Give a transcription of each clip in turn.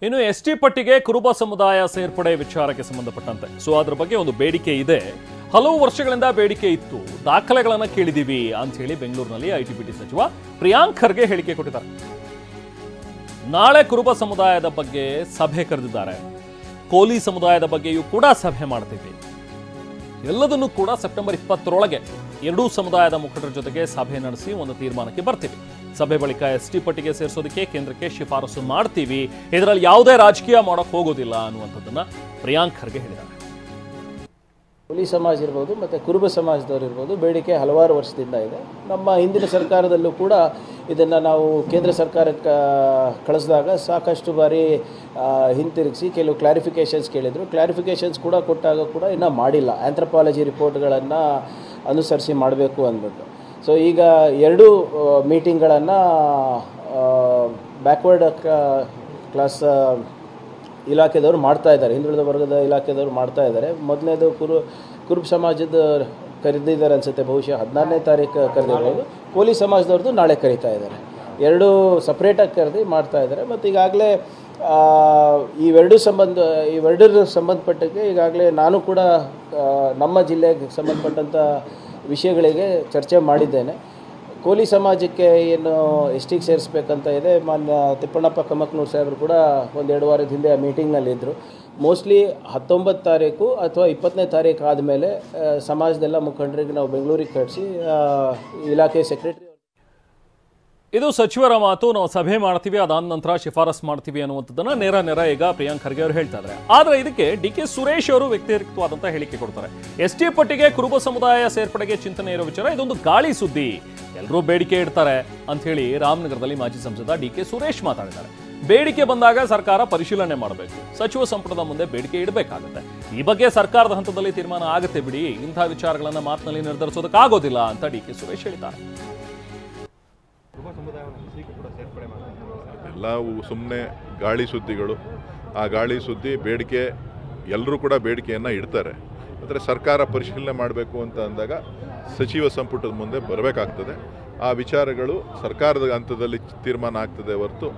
ಇನ್ನು ಎಸ್ಟಿ ಪಟ್ಟಿಗೆ ಕುರುಬ ಸಮುದಾಯ ಸೇರ್ಪಡೆ ವಿಚಾರಕ್ಕೆ ಸಂಬಂಧಪಟ್ಟಂತೆ ಅದರ ಬಗ್ಗೆ ಒಂದು ಬೇಡಿಕೆ ಇದೆ. ಹಲವು ವರ್ಷಗಳಿಂದ ಬೇಡಿಕೆ ಇತ್ತು, ದಾಖಲೆಗಳನ್ನು ಕೇಳಿದೀವಿ ಅಂತ ಹೇಳಿ ಬೆಂಗಳೂರಿನಲ್ಲಿ ಐಟಿ-ಬಿಟಿ ಸಚಿವ ಪ್ರಿಯಾಂಕ್ ಖರ್ಗೆ ಹೇಳಿಕೆ ಕೊಟ್ಟಿದ್ದಾರೆ. ನಾಳೆ ಕುರುಬ ಸಮುದಾಯದ ಬಗ್ಗೆ ಸಭೆ ಕರೆದಿದ್ದಾರೆ. ಕೋಲಿ ಸಮುದಾಯದ ಬಗ್ಗೆಯೂ ಕೂಡ ಸಭೆ ಮಾಡ್ತೀವಿ. ಎಲ್ಲದನ್ನೂ ಕೂಡ ಸೆಪ್ಟೆಂಬರ್ 20ರೊಳಗೆ ಎರಡೂ ಸಮುದಾಯದ ಮುಖಂಡರ ಜೊತೆಗೆ ಸಭೆ ನಡೆಸಿ ಒಂದು ತೀರ್ಮಾನಕ್ಕೆ ಬರ್ತೀವಿ. ಸಭೆ ಬಳಿಕ ಎಸ್ಟಿ ಪಟ್ಟಿಗೆ ಸೇರಿಸೋದಕ್ಕೆ ಕೇಂದ್ರಕ್ಕೆ ಶಿಫಾರಸು ಮಾಡ್ತೀವಿ. ಇದರಲ್ಲಿ ಯಾವುದೇ ರಾಜಕೀಯ ಮಾಡೋಕೆ ಹೋಗೋದಿಲ್ಲ ಅನ್ನುವಂಥದ್ದನ್ನ ಪ್ರಿಯಾಂಕ್ ಖರ್ಗೆ ಹೇಳಿದ್ದಾರೆ. ಕೋಲಿ ಸಮಾಜ ಇರ್ಬೋದು ಮತ್ತು ಕುರುಬ ಸಮಾಜದವರು ಇರ್ಬೋದು, ಬೇಡಿಕೆ ಹಲವಾರು ವರ್ಷದಿಂದ ಇದೆ. ನಮ್ಮ ಹಿಂದಿನ ಸರ್ಕಾರದಲ್ಲೂ ಕೂಡ ಇದನ್ನು ನಾವು ಕೇಂದ್ರ ಸರ್ಕಾರಕ್ಕೆ ಕಳಿಸಿದಾಗ ಸಾಕಷ್ಟು ಬಾರಿ ಹಿಂತಿರುಗಿಸಿ ಕೆಲವು ಕ್ಲಾರಿಫಿಕೇಷನ್ಸ್ ಕೇಳಿದರು. ಕ್ಲಾರಿಫಿಕೇಷನ್ಸ್ ಕೂಡ ಕೊಟ್ಟಾಗ ಕೂಡ ಇನ್ನೂ ಮಾಡಿಲ್ಲ. ಆಂಥ್ರಪಾಲಜಿ ರಿಪೋರ್ಟ್ಗಳನ್ನು ಅನುಸರಿಸಿ ಮಾಡಬೇಕು ಅಂದ್ಬಿಟ್ಟು. ಸೊ ಈಗ ಎರಡು ಮೀಟಿಂಗ್ಗಳನ್ನು ಬ್ಯಾಕ್ವರ್ಡ್ ಕ್ಲಾಸ್ ಇಲಾಖೆದವರು ಮಾಡ್ತಾ ಇದ್ದಾರೆ, ಹಿಂದುಳಿದ ವರ್ಗದ ಇಲಾಖೆದವರು ಮಾಡ್ತಾ ಇದ್ದಾರೆ. ಮೊದಲನೇದು ಕುರುಬ ಸಮಾಜದ ಕರೆದಿದ್ದಾರೆ ಅನಿಸುತ್ತೆ, ಬಹುಶಃ 14ನೇ ತಾರೀಕು ಕರೆದಿರ್ಬೋದು. ಕೋಲಿ ಸಮಾಜದವ್ರದ್ದು ನಾಳೆ ಕರೀತಾ ಇದ್ದಾರೆ. ಎರಡೂ ಸಪ್ರೇಟಾಗಿ ಕರೆದು ಮಾಡ್ತಾ ಇದ್ದಾರೆ. ಮತ್ತು ಈಗಾಗಲೇ ಇವೆರಡರ ಸಂಬಂಧಪಟ್ಟಕ್ಕೆ ಈಗಾಗಲೇ ನಾನು ಕೂಡ ನಮ್ಮ ಜಿಲ್ಲೆಗೆ ಸಂಬಂಧಪಟ್ಟಂಥ ವಿಷಯಗಳಿಗೆ ಚರ್ಚೆ ಮಾಡಿದ್ದೇನೆ. ಕೋಲಿ ಸಮಾಜಕ್ಕೆ ಏನು ಎಸ್ಟಿಗೆ ಸೇರಿಸ್ಬೇಕಂತ ಇದೆ. ಮಾನ್ಯ ತಿಪ್ಪಣ್ಣಪ್ಪ ಕಮ್ಮಕ್ನೂರು ಸಾಹೇಬರು ಕೂಡ 1-2 ವಾರದ ಹಿಂದೆ ಆ ಮೀಟಿಂಗ್ನಲ್ಲಿದ್ದರು. ಮೋಸ್ಟ್ಲಿ 19 ತಾರೀಕು ಅಥವಾ 20ನೇ ತಾರೀಕು ಆದಮೇಲೆ ಸಮಾಜದೆಲ್ಲ ಮುಖಂಡರಿಗೆ ನಾವು ಬೆಂಗಳೂರಿಗೆ ಕಳಿಸಿ ಇಲಾಖೆ ಸೆಕ್ರೆಟರಿ. ಇದು ಸಚಿವರ ಮಾತು. ನಾವು ಸಭೆ ಮಾಡ್ತೀವಿ, ಅದಾದ ನಂತರ ಶಿಫಾರಸ್ ಮಾಡ್ತೀವಿ ಅನ್ನುವಂಥದ್ದನ್ನ ನೇರ ಈಗ ಪ್ರಿಯಾಂಕ್ ಖರ್ಗೆ ಅವರು ಹೇಳ್ತಾ ಇದ್ದಾರೆ. ಆದ್ರೆ ಇದಕ್ಕೆ ಡಿ.ಕೆ. ಸುರೇಶ್ ಅವರು ವ್ಯಕ್ತಿಗತವಾದಂಥ ಹೇಳಿಕೆ ಕೊಡ್ತಾರೆ. ಎಸ್ಟಿ ಪಟ್ಟಿಗೆ ಕುರುಬ ಸಮುದಾಯ ಸೇರ್ಪಡೆಗೆ ಚಿಂತನೆ ಇರೋ ವಿಚಾರ ಇದೊಂದು ಗಾಳಿ ಸುದ್ದಿ, ಎಲ್ಲರೂ ಬೇಡಿಕೆ ಇಡ್ತಾರೆ ಅಂತ ಹೇಳಿ ರಾಮನಗರದಲ್ಲಿ ಮಾಜಿ ಸಂಸದ ಡಿ.ಕೆ. ಸುರೇಶ್ ಮಾತಾಡಿದ್ದಾರೆ. ಬೇಡಿಕೆ ಬಂದಾಗ ಸರ್ಕಾರ ಪರಿಶೀಲನೆ ಮಾಡಬೇಕು, ಸಚಿವ ಸಂಪುಟದ ಮುಂದೆ ಬೇಡಿಕೆ ಇಡಬೇಕಾಗುತ್ತೆ. ಈ ಬಗ್ಗೆ ಸರ್ಕಾರದ ಹಂತದಲ್ಲಿ ತೀರ್ಮಾನ ಆಗುತ್ತೆ ಬಿಡಿ, ಇಂತಹ ವಿಚಾರಗಳನ್ನ ಮಾತಿನಲ್ಲಿ ನಿರ್ಧರಿಸೋದಕ್ಕಾಗೋದಿಲ್ಲ ಅಂತ ಡಿ.ಕೆ. ಸುರೇಶ್ ಹೇಳಿದ್ದಾರೆ. ಎಲ್ಲವೂ ಸುಮ್ಮನೆ ಗಾಳಿ ಸುದ್ದಿಗಳು. ಆ ಗಾಳಿ ಸುದ್ದಿ ಬೇಡಿಕೆ ಎಲ್ಲರೂ ಕೂಡ ಬೇಡಿಕೆಯನ್ನು ಇಡ್ತಾರೆ. ಆದರೆ ಸರ್ಕಾರ ಪರಿಶೀಲನೆ ಮಾಡಬೇಕು ಅಂತ ಅಂದಾಗ ಸಚಿವ ಸಂಪುಟದ ಮುಂದೆ ಬರಬೇಕಾಗ್ತದೆ. ಆ ವಿಚಾರಗಳು ಸರ್ಕಾರದ ಹಂತದಲ್ಲಿ ತೀರ್ಮಾನ ಆಗ್ತದೆ ಹೊರತು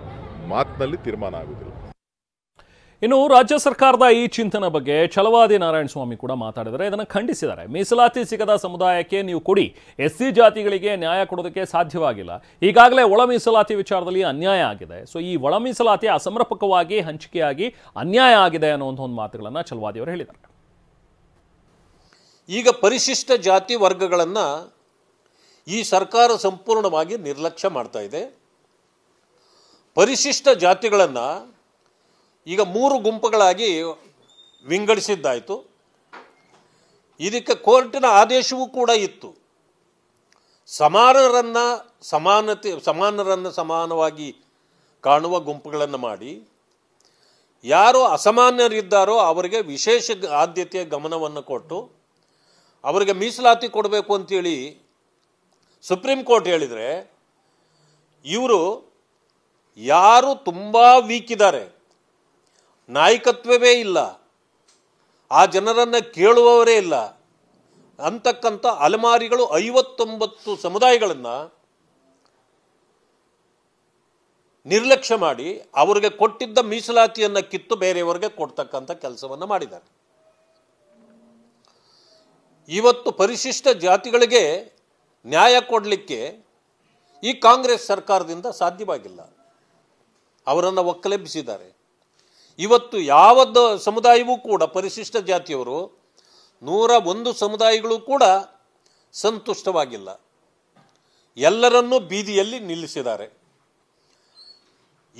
ಮಾತಿನಲ್ಲಿ ತೀರ್ಮಾನ ಆಗುವುದಿಲ್ಲ. ಇನ್ನು ರಾಜ್ಯ ಸರ್ಕಾರದ ಈ ಚಿಂತನೆ ಬಗ್ಗೆ ಛಲವಾದಿ ನಾರಾಯಣಸ್ವಾಮಿ ಕೂಡ ಮಾತಾಡಿದರೆ ಇದನ್ನು ಖಂಡಿಸಿದ್ದಾರೆ. ಮೀಸಲಾತಿ ಸಿಗದ ಸಮುದಾಯಕ್ಕೆ ನೀವು ಕೊಡಿ, ಎಸ್ಸಿ ಜಾತಿಗಳಿಗೆ ನ್ಯಾಯ ಕೊಡೋದಕ್ಕೆ ಸಾಧ್ಯವಾಗಿಲ್ಲ. ಈಗಾಗಲೇ ಒಳ ಮೀಸಲಾತಿ ವಿಚಾರದಲ್ಲಿ ಅನ್ಯಾಯ ಆಗಿದೆ. ಈ ಒಳ ಮೀಸಲಾತಿ ಅಸಮರ್ಪಕವಾಗಿ ಹಂಚಿಕೆಯಾಗಿ ಅನ್ಯಾಯ ಆಗಿದೆ ಅನ್ನುವಂಥ ಒಂದು ಮಾತುಗಳನ್ನು ಛಲವಾದಿ ಅವರು ಹೇಳಿದ್ದಾರೆ. ಈಗ ಪರಿಶಿಷ್ಟ ಜಾತಿ ವರ್ಗಗಳನ್ನು ಈ ಸರ್ಕಾರ ಸಂಪೂರ್ಣವಾಗಿ ನಿರ್ಲಕ್ಷ್ಯ ಮಾಡ್ತಾ ಇದೆ. ಪರಿಶಿಷ್ಟ ಜಾತಿಗಳನ್ನು ಈಗ 3 ಗುಂಪುಗಳಾಗಿ ವಿಂಗಡಿಸಿದ್ದಾಯಿತು. ಇದಕ್ಕೆ ಕೋರ್ಟಿನ ಆದೇಶವೂ ಕೂಡ ಇತ್ತು. ಸಮಾನರನ್ನು ಸಮಾನವಾಗಿ ಕಾಣುವ ಗುಂಪುಗಳನ್ನು ಮಾಡಿ, ಯಾರು ಅಸಮಾನ್ಯರಿದ್ದಾರೋ ಅವರಿಗೆ ವಿಶೇಷ ಆದ್ಯತೆಯ ಗಮನವನ್ನು ಕೊಟ್ಟು ಅವರಿಗೆ ಮೀಸಲಾತಿ ಕೊಡಬೇಕು ಅಂತೇಳಿ ಸುಪ್ರೀಂ ಕೋರ್ಟ್ ಹೇಳಿದರೆ, ಇವರು ಯಾರು ತುಂಬ ವೀಕ್ ಇದ್ದಾರೆ, ನಾಯಕತ್ವವೇ ಇಲ್ಲ, ಆ ಜನರನ್ನು ಕೇಳುವವರೇ ಇಲ್ಲ ಅಂತಕ್ಕಂಥ ಅಲೆಮಾರಿಗಳು 59 ಸಮುದಾಯಗಳನ್ನು ನಿರ್ಲಕ್ಷ್ಯ ಮಾಡಿ ಅವರಿಗೆ ಕೊಟ್ಟಿದ್ದ ಮೀಸಲಾತಿಯನ್ನು ಕಿತ್ತು ಬೇರೆಯವರಿಗೆ ಕೊಡ್ತಕ್ಕಂಥ ಕೆಲಸವನ್ನು ಮಾಡಿದ್ದಾರೆ. ಇವತ್ತು ಪರಿಶಿಷ್ಟ ಜಾತಿಗಳಿಗೆ ನ್ಯಾಯ ಕೊಡಲಿಕ್ಕೆ ಈ ಕಾಂಗ್ರೆಸ್ ಸರ್ಕಾರದಿಂದ ಸಾಧ್ಯವಾಗಿಲ್ಲ. ಅವರನ್ನು ಒಕ್ಕಲೆಬ್ಬಿಸಿದ್ದಾರೆ. ಇವತ್ತು ಯಾವೊಂದು ಸಮುದಾಯವೂ ಕೂಡ ಪರಿಶಿಷ್ಟ ಜಾತಿಯವರು 101 ಸಮುದಾಯಗಳು ಕೂಡ ಸಂತುಷ್ಟವಾಗಿಲ್ಲ. ಎಲ್ಲರನ್ನೂ ಬೀದಿಯಲ್ಲಿ ನಿಲ್ಲಿಸಿದ್ದಾರೆ.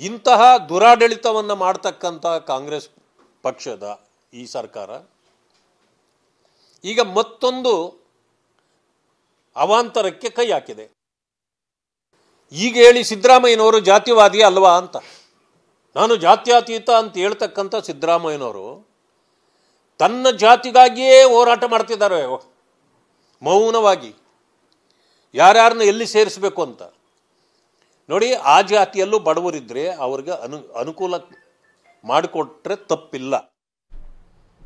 ಇಂತಹ ದುರಾಡಳಿತವನ್ನು ಮಾಡ್ತಕ್ಕಂಥ ಕಾಂಗ್ರೆಸ್ ಪಕ್ಷದ ಈ ಸರ್ಕಾರ ಈಗ ಮತ್ತೊಂದು ಅವಾಂತರಕ್ಕೆ ಕೈ ಹಾಕಿದೆ. ಈಗ ಹೇಳಿ ಸಿದ್ದರಾಮಯ್ಯನವರು ಜಾತಿವಾದಿ ಅಲ್ವಾ ಅಂತ. ನಾನು ಜಾತ್ಯತೀತ ಅಂತ ಹೇಳ್ತಕ್ಕಂಥ ಸಿದ್ದರಾಮಯ್ಯನವರು ತನ್ನ ಜಾತಿಗಾಗಿಯೇ ಹೋರಾಟ ಮಾಡ್ತಿದ್ದಾರೆ ಮೌನವಾಗಿ, ಯಾರ್ಯಾರನ್ನ ಎಲ್ಲಿ ಸೇರಿಸಬೇಕು ಅಂತ. ನೋಡಿ, ಆ ಜಾತಿಯಲ್ಲೂ ಬಡವರಿದ್ದರೆ ಅವ್ರಿಗೆ ಅನುಕೂಲ ಮಾಡಿಕೊಟ್ರೆ ತಪ್ಪಿಲ್ಲ.